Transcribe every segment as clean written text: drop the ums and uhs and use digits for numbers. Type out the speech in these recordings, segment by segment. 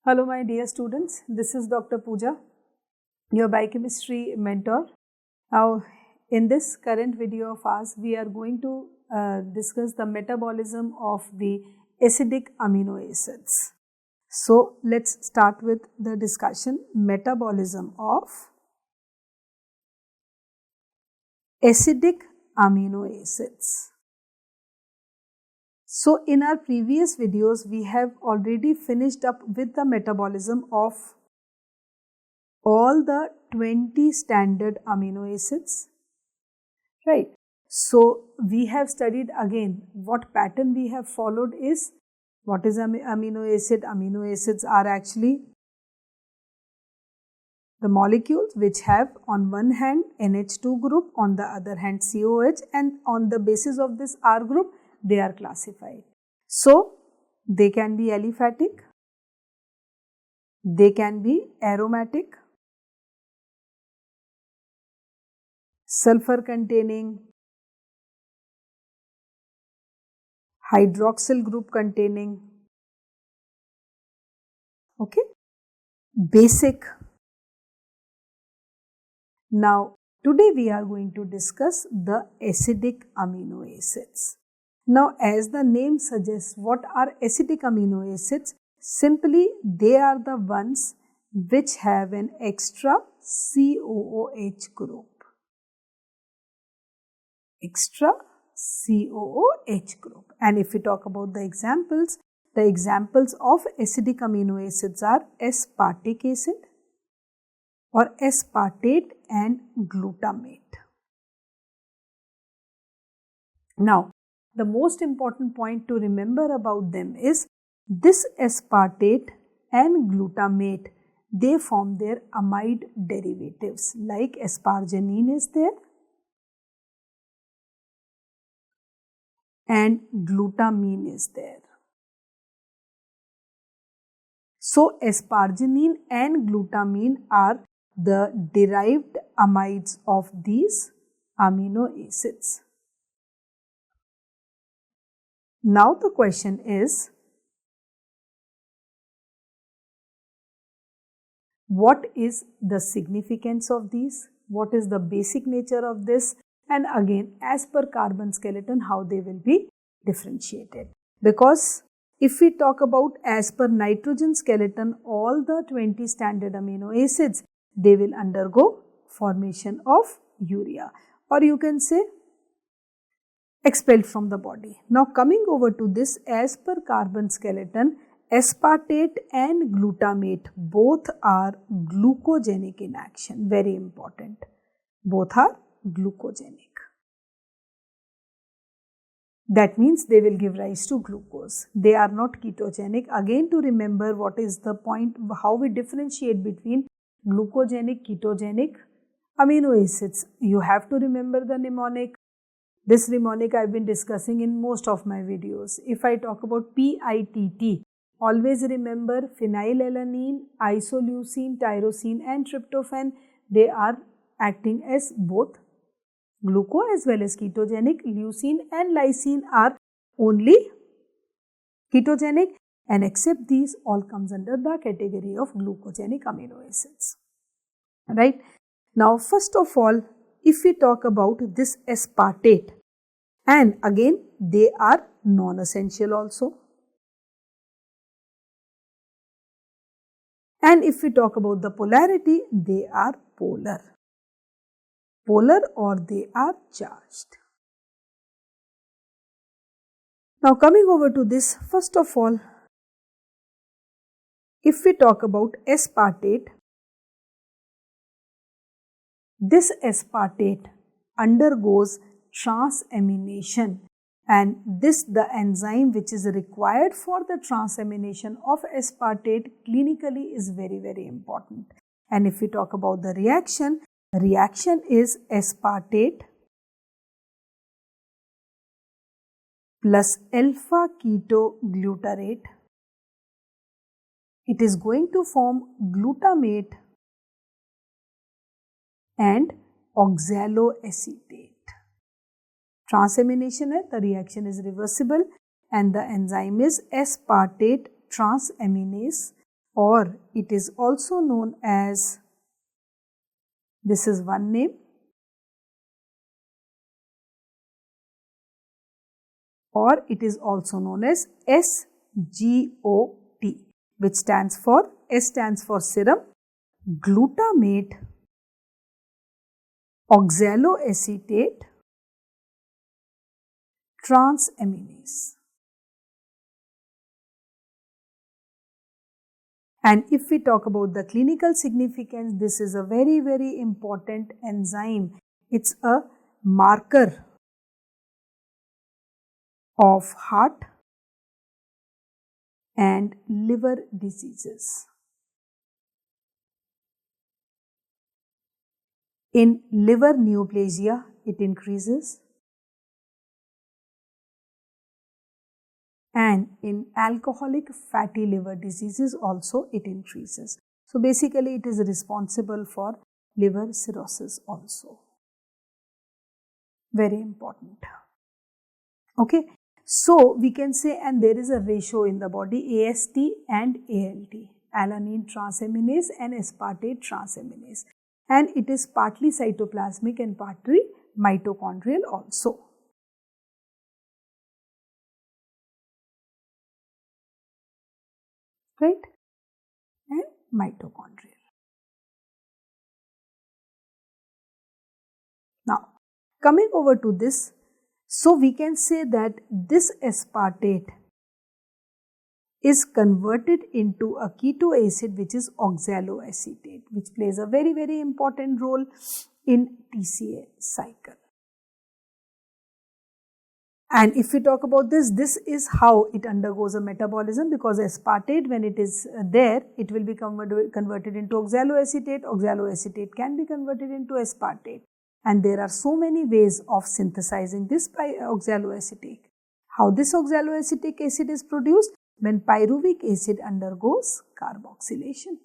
Hello my dear students, this is Dr. Pooja, your biochemistry mentor. Now in this current video of ours, we are going to discuss the metabolism of the acidic amino acids. So let's start with the discussion, metabolism of acidic amino acids. So in our previous videos, we have already finished up with the metabolism of all the 20 standard amino acids, right? So we have studied again what pattern we have followed is, what is amino acid? Amino acids are actually the molecules which have on one hand NH2 group, on the other hand COH, and on the basis of this R group, they are classified. So they can be aliphatic, they can be aromatic, sulfur containing, hydroxyl group containing, okay, basic. Now today we are going to discuss the acidic amino acids. Now as the name suggests, what are acidic amino acids? Simply they are the ones which have an extra COOH group. Extra COOH group. And if we talk about the examples of acidic amino acids are aspartic acid or aspartate and glutamate. Now, the most important point to remember about them is this aspartate and glutamate, they form their amide derivatives, like asparagine is there and glutamine is there. So asparagine and glutamine are the derived amides of these amino acids. Now the question is, what is the significance of these? What is the basic nature of this? And again, as per carbon skeleton, how they will be differentiated. Because if we talk about as per nitrogen skeleton, all the 20 standard amino acids, they will undergo formation of urea, or you can say expelled from the body. Now coming over to this, as per carbon skeleton, aspartate and glutamate both are glucogenic in action. Very important. Both are glucogenic. That means they will give rise to glucose. They are not ketogenic. Again, to remember what is the point, how we differentiate between glucogenic, ketogenic amino acids. You have to remember the mnemonic. This mnemonic I have been discussing in most of my videos. If I talk about PITT, always remember phenylalanine, isoleucine, tyrosine and tryptophan. They are acting as both gluco as well as ketogenic. Leucine and lysine are only ketogenic, and except these all comes under the category of glucogenic amino acids. Right? Now first of all, if we talk about this aspartate, and again they are non-essential also. And if we talk about the polarity, they are polar. Polar or they are charged. Now coming over to this, first of all, if we talk about aspartate, this aspartate undergoes transamination, and this the enzyme which is required for the transamination of aspartate clinically is very, very important. And if we talk about the reaction is aspartate plus alpha-ketoglutarate. It is going to form glutamate and oxaloacetate. Transamination है, the reaction is reversible and the enzyme is aspartate transaminase or it is also known as, this is one name, or it is also known as SGOT, which stands for, S stands for serum, glutamate, oxaloacetate, transaminase. And if we talk about the clinical significance, this is a very, very important enzyme. It's a marker of heart and liver diseases. In liver neoplasia, it increases, and in alcoholic fatty liver diseases also it increases. So basically it is responsible for liver cirrhosis also. Very important. Okay. So we can say, and there is a ratio in the body, AST and ALT, alanine transaminase and aspartate transaminase, and it is partly cytoplasmic and partly mitochondrial also. Right? And mitochondrial. Now, coming over to this, so we can say that this aspartate is converted into a keto acid, which is oxaloacetate, which plays a very, very important role in TCA cycle. And if we talk about this, this is how it undergoes a metabolism, because aspartate, when it is there, it will be converted into oxaloacetate. Oxaloacetate can be converted into aspartate. And there are so many ways of synthesizing this oxaloacetate. How this oxaloacetic acid is produced? When pyruvic acid undergoes carboxylation.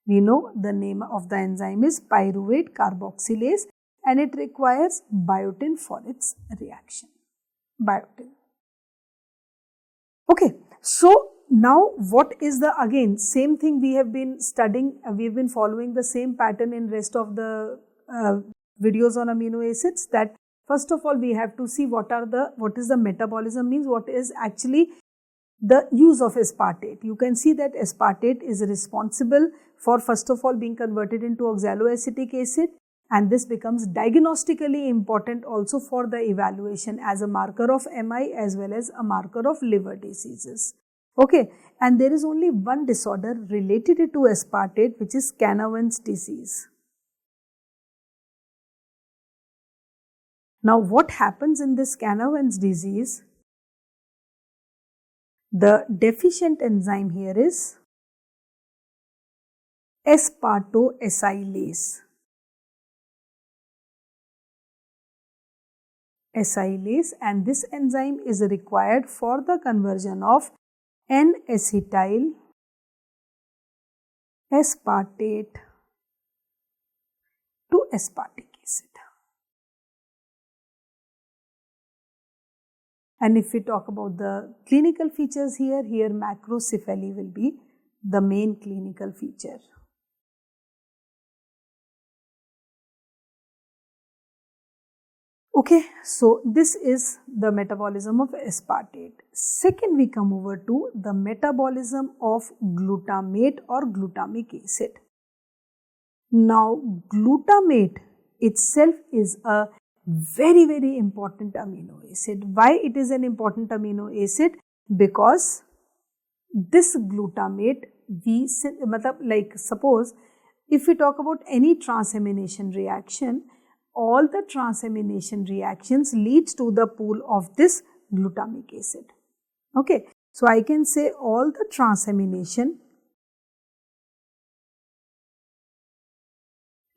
We know the name of the enzyme is pyruvate carboxylase, and it requires biotin for its reaction. Biotin. Okay, so now what is the, again, same thing we have been studying, we have been following the same pattern in rest of the videos on amino acids, that first of all we have to see what is the metabolism, means what is actually the use of aspartate. You can see that aspartate is responsible for first of all being converted into oxaloacetic acid, and this becomes diagnostically important also for the evaluation as a marker of MI as well as a marker of liver diseases. Okay, and there is only one disorder related to aspartate, which is Canavan's disease. Now, what happens in this Canavan's disease? The deficient enzyme here is aspartoacylase. And this enzyme is required for the conversion of N-acetyl aspartate to aspartic acid. And if we talk about the clinical features here macrocephaly will be the main clinical feature. Okay, so this is the metabolism of aspartate. Second, we come over to the metabolism of glutamate or glutamic acid. Now, glutamate itself is a very, very important amino acid. Why it is an important amino acid? Because this glutamate, like suppose if we talk about any transamination reaction, all the transamination reactions leads to the pool of this glutamic acid. Okay, so I can say all the transamination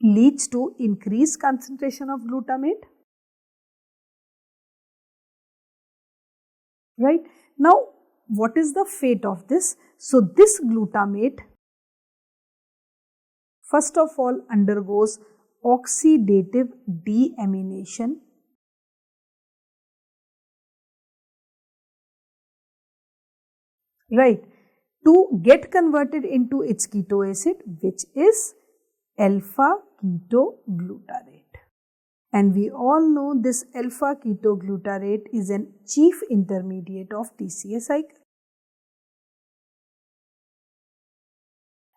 leads to increased concentration of glutamate. Right? Now, what is the fate of this? So, this glutamate first of all undergoes oxidative deamination, right, to get converted into its keto acid, which is alpha-ketoglutarate. And we all know this alpha-ketoglutarate is a chief intermediate of TCA cycle.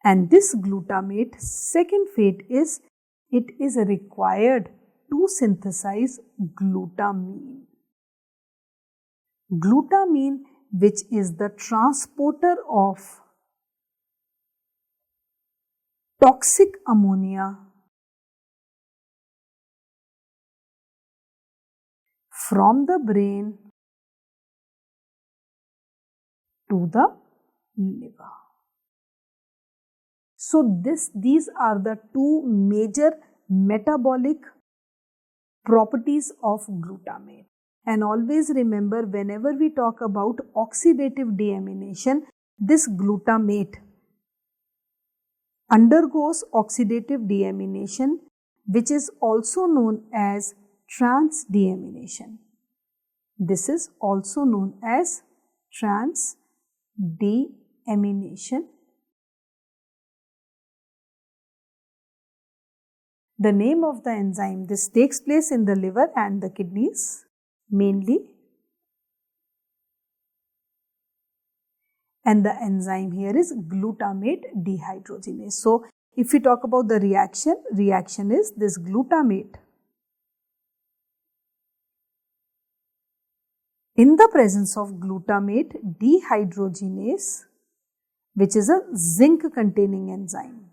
And this glutamate, second fate is, it is required to synthesize glutamine. Glutamine, which is the transporter of toxic ammonia from the brain to the liver. So these are the two major metabolic properties of glutamate. And always remember, whenever we talk about oxidative deamination, this glutamate undergoes oxidative deamination, which is also known as transdeamination. This is also known as transdeamination. The name of the enzyme, this takes place in the liver and the kidneys mainly. And the enzyme here is glutamate dehydrogenase. So, if we talk about the reaction is this glutamate. In the presence of glutamate dehydrogenase, which is a zinc containing enzyme.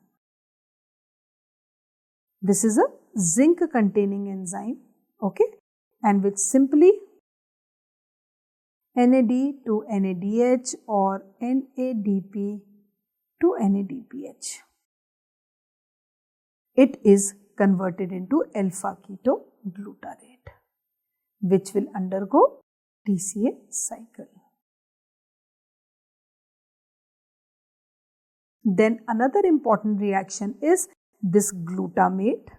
This is a zinc containing enzyme, okay, and which simply NAD to NADH or NADP to NADPH. It is converted into alpha-ketoglutarate, which will undergo TCA cycle. Then another important reaction is this glutamate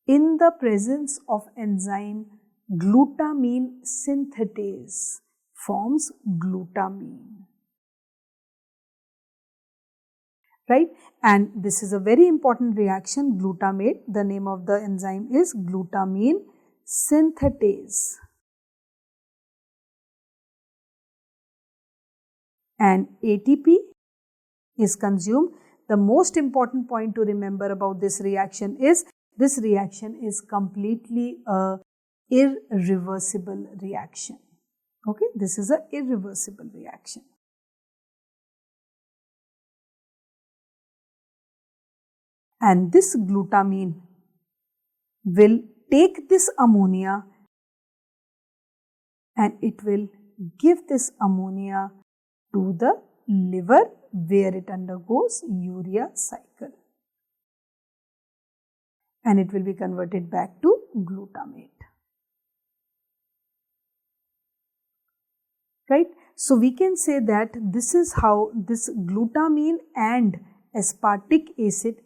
in the presence of enzyme glutamine synthetase forms glutamine, right? And this is a very important reaction, glutamate. The name of the enzyme is glutamine synthetase. And ATP is consumed. The most important point to remember about this reaction is completely a irreversible reaction. Okay, this is a irreversible reaction. And this glutamine will take this ammonia and it will give this ammonia to the liver, where it undergoes urea cycle and it will be converted back to glutamate, right? So we can say that this is how this glutamine and aspartic acid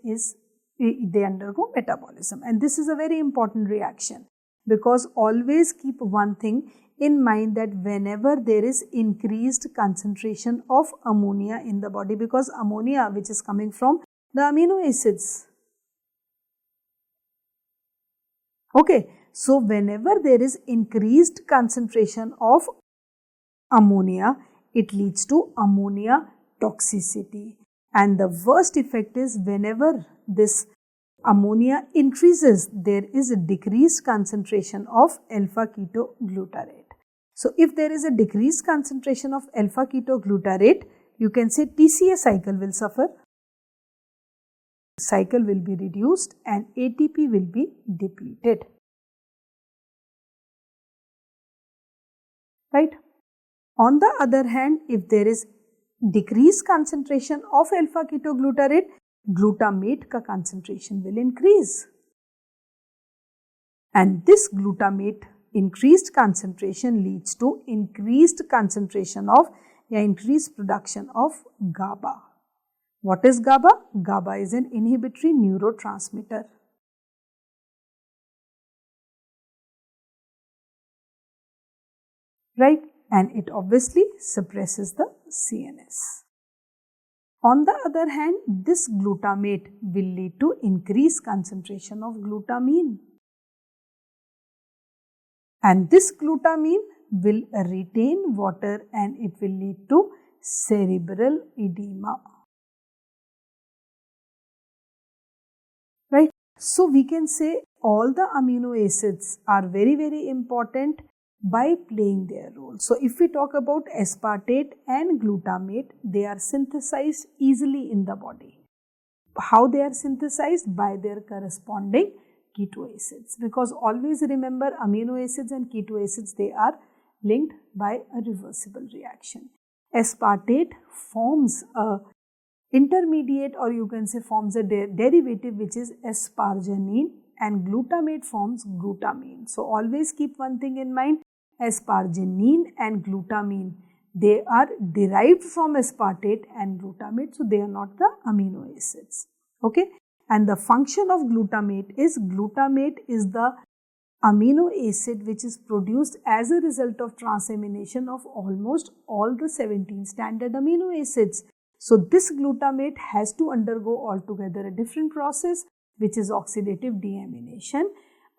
they undergo metabolism. And this is a very important reaction, because always keep one thing in mind, that whenever there is increased concentration of ammonia in the body, because ammonia, which is coming from the amino acids. Okay, so whenever there is increased concentration of ammonia, it leads to ammonia toxicity. And the worst effect is whenever this ammonia increases, there is a decreased concentration of alpha-ketoglutarate. So, if there is a decreased concentration of alpha-ketoglutarate, you can say TCA cycle will suffer, cycle will be reduced and ATP will be depleted, right? On the other hand, if there is decreased concentration of alpha-ketoglutarate, glutamate ka concentration will increase. And this glutamate increased concentration leads to increased concentration of increased production of GABA. What is GABA? GABA is an inhibitory neurotransmitter. Right? and it obviously suppresses the CNS. On the other hand, this glutamate will lead to increased concentration of glutamine, and this glutamine will retain water and it will lead to cerebral edema. Right? So we can say all the amino acids are very important by playing their role. So if we talk about aspartate and glutamate, they are synthesized easily in the body. How they are synthesized? By their corresponding keto acids, because always remember amino acids and keto acids, they are linked by a reversible reaction. Aspartate forms a intermediate, or you can say forms a derivative, which is asparagine, and glutamate forms glutamine. So always keep one thing in mind, asparagine and glutamine, they are derived from aspartate and glutamate, so they are not the amino acids. Okay, and the function of glutamate is the amino acid which is produced as a result of transamination of almost all the 17 standard amino acids. So this glutamate has to undergo altogether a different process, which is oxidative deamination,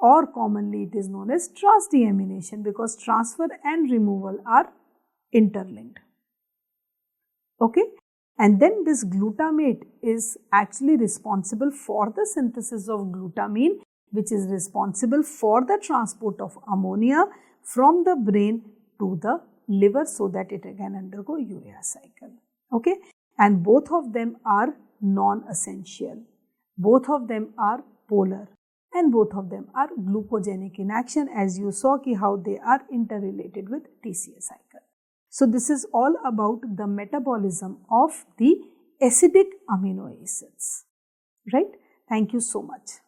or commonly it is known as transdeamination, because transfer and removal are interlinked. Okay, and then this glutamate is actually responsible for the synthesis of glutamine, which is responsible for the transport of ammonia from the brain to the liver so that it can undergo urea cycle. Okay, and both of them are non-essential, both of them are polar, and both of them are glucogenic in action, as you saw how they are interrelated with TCA cycle. So this is all about the metabolism of the acidic amino acids, right? Thank you so much.